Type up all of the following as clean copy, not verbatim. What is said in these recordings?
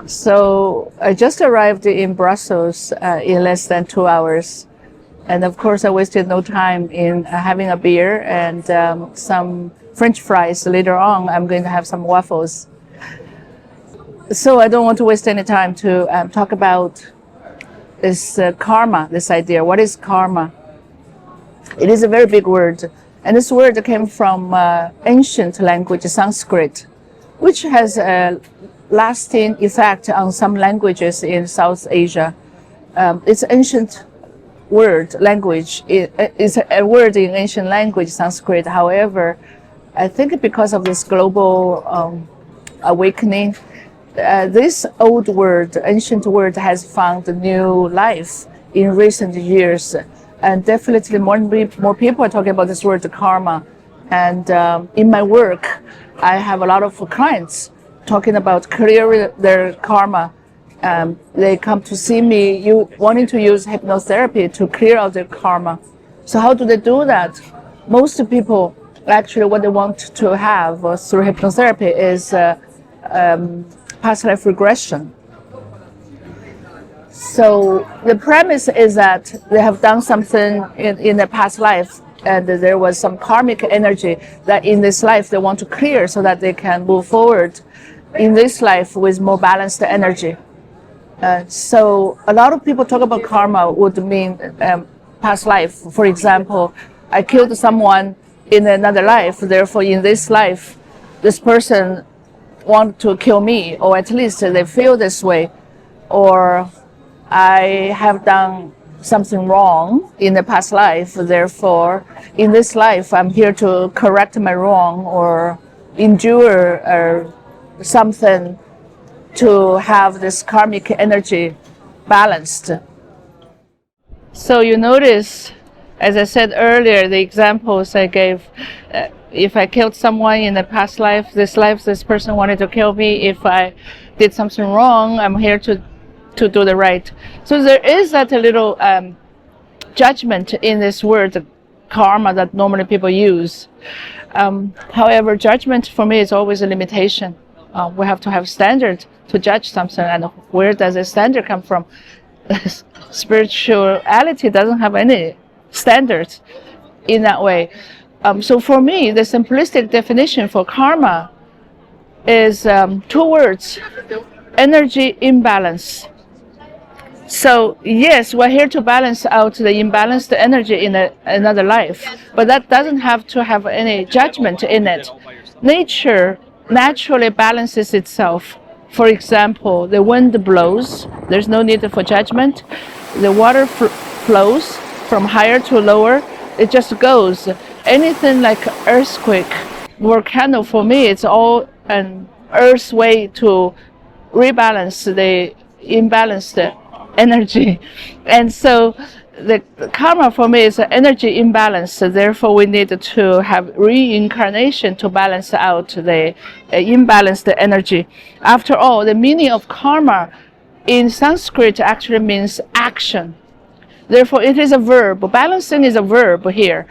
So I just arrived in Brussels in less than 2 hours. And of course, I wasted no time in having a beer and some French fries. Later on, I'm going to have some waffles. So I don't want to waste any time to talk about this karma, this idea. What is karma? It is a very big word. And this word came from ancient language, Sanskrit, which has a lasting effect on some languages in South Asia. It's ancient word, language. It's a word in ancient language, Sanskrit. However, I think because of this global awakening, this old word, ancient word, has found new life in recent years. And definitely more people are talking about this word karma. And in my work, I have a lot of clients talking about clearing their karma. They come to see me wanting to use hypnotherapy to clear out their karma. So how do they do that? Most people, actually, what they want to have through hypnotherapy is past life regression. So the premise is that they have done something in their past life, and there was some karmic energy that in this life they want to clear so that they can move forward in this life with more balanced energy. So a lot of people talk about karma would mean past life. For example, I killed someone in another life, therefore in this life, this person want to kill me, or at least they feel this way. Or I have done something wrong in the past life, therefore in this life I'm here to correct my wrong or endure something to have this karmic energy balanced. So you notice, as I said earlier, the examples I gave, if I killed someone in the past life, this person wanted to kill me. If I did something wrong, I'm here to do the right. So there is that little judgment in this word karma that normally people use. However, judgment for me is always a limitation. We have to have standard to judge something, and where does the standard come from? Spirituality doesn't have any standards in that way. So for me, the simplistic definition for karma is 2 words: energy imbalance. So yes, we're here to balance out the imbalanced energy in another life, but that doesn't have to have any judgment in it. Nature naturally balances itself. For example, the wind blows, there's no need for judgment. The water flows from higher to lower, it just goes. Anything like earthquake, volcano, for me, it's all an earth's way to rebalance the imbalanced energy. And so the karma for me is an energy imbalance. Therefore, we need to have reincarnation to balance out the imbalanced energy. After all, the meaning of karma in Sanskrit actually means action. Therefore, it is a verb. Balancing is a verb here.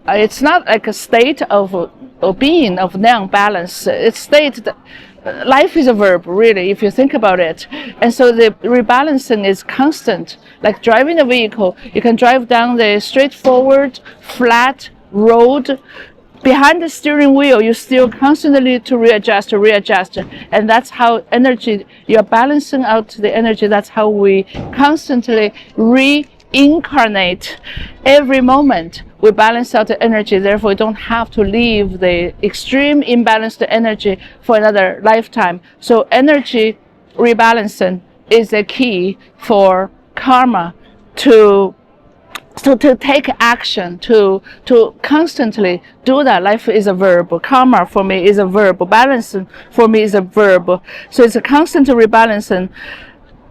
It's not like a state of being, of non-balance. It's state that life is a verb, really, if you think about it. And so the rebalancing is constant. Like driving a vehicle, you can drive down the straightforward, flat road. Behind the steering wheel, you still constantly need to readjust. And that's how energy, you're balancing out the energy. That's how we constantly reincarnate every moment. We balance out the energy, therefore we don't have to leave the extreme imbalanced energy for another lifetime. So energy rebalancing is the key for karma to take action, to constantly do that. Life is a verb. Karma for me is a verb. Balancing for me is a verb. So it's a constant rebalancing.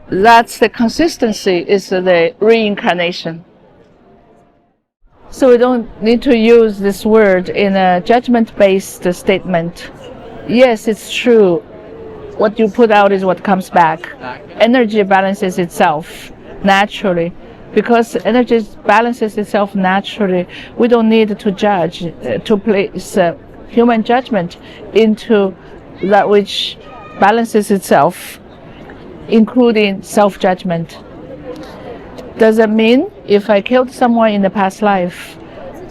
That's the consistency, is the reincarnation. So we don't need to use this word in a judgment-based statement. Yes, it's true. What you put out is what comes back. Energy balances itself naturally. Because energy balances itself naturally, we don't need to judge, to place human judgment into that which balances itself. including self-judgment. Does it mean if I killed someone in the past life,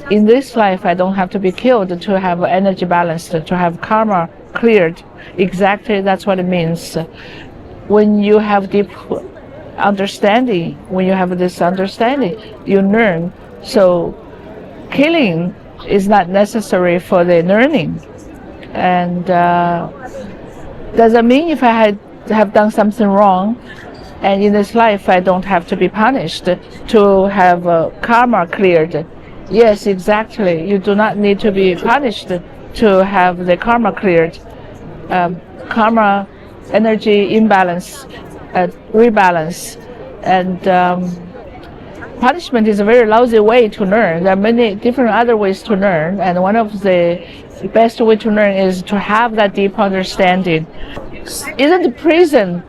in this life I don't have to be killed to have energy balanced, to have karma cleared? Exactly, that's what it means. When you have deep understanding, when you have this understanding, you learn. So killing is not necessary for the learning. And does it mean if I have done something wrong, and in this life I don't have to be punished to have karma cleared? Yes, exactly. You do not need to be punished to have the karma cleared. Karma, energy imbalance, rebalance, and punishment is a very lousy way to learn. There are many different other ways to learn, and one of the best way to learn is to have that deep understanding. Isn't the prison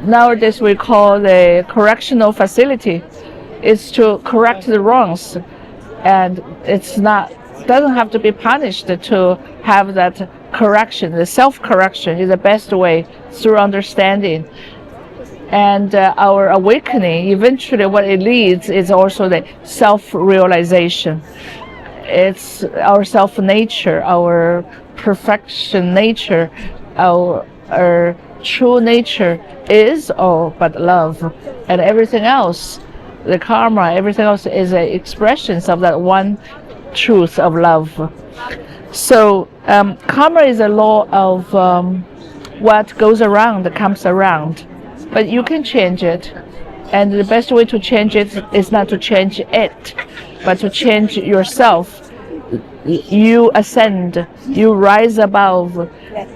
nowadays we call the correctional facility? It's to correct the wrongs, and it's not doesn't have to be punished to have that correction. The self-correction is the best way through understanding. And our awakening, eventually what it leads is also the self-realization. It's our self-nature, our perfection nature, our true nature is all but love. And everything else, the karma, everything else is expressions of that one truth of love. So karma is a law of what goes around comes around. But you can change it, and the best way to change it is not to change it, but to change yourself. You ascend, you rise above,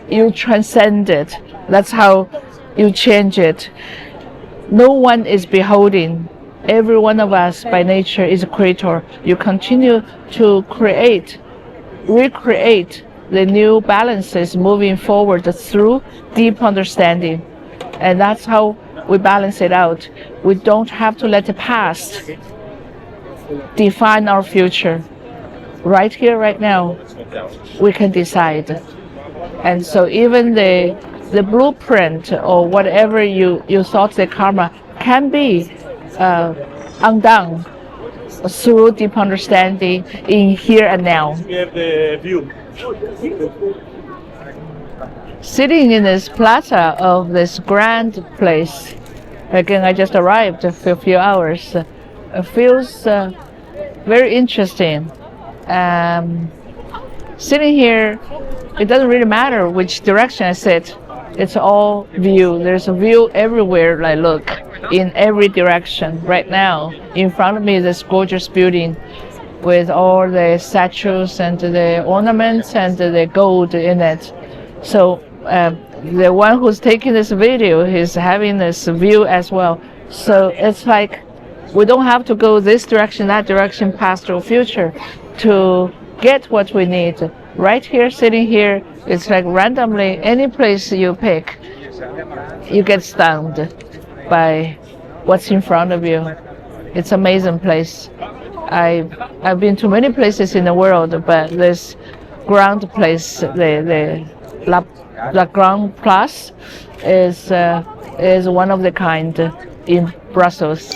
you transcend it. That's how you change it. No one is beholding. Every one of us by nature is a creator. You continue to create, recreate the new balances moving forward through deep understanding. And that's how we balance it out. We don't have to let the past define our future. Right here, right now, we can decide. And so even the blueprint or whatever you thought the karma can be undone through deep understanding in here and now. Sitting in this plaza of this grand place, again, I just arrived for a few hours, feels very interesting. Sitting here, it doesn't really matter which direction I sit. It's all view. There's a view everywhere I look, in every direction. Right now, in front of me is this gorgeous building with all the statues and the ornaments and the gold in it. So the one who's taking this video is having this view as well. So it's like we don't have to go this direction, that direction, past or future to get what we need. Right here, sitting here, it's like randomly, any place you pick, you get stunned by what's in front of you. It's an amazing place. I've been to many places in the world, but this ground place, the Grand Place is one of the kind in Brussels.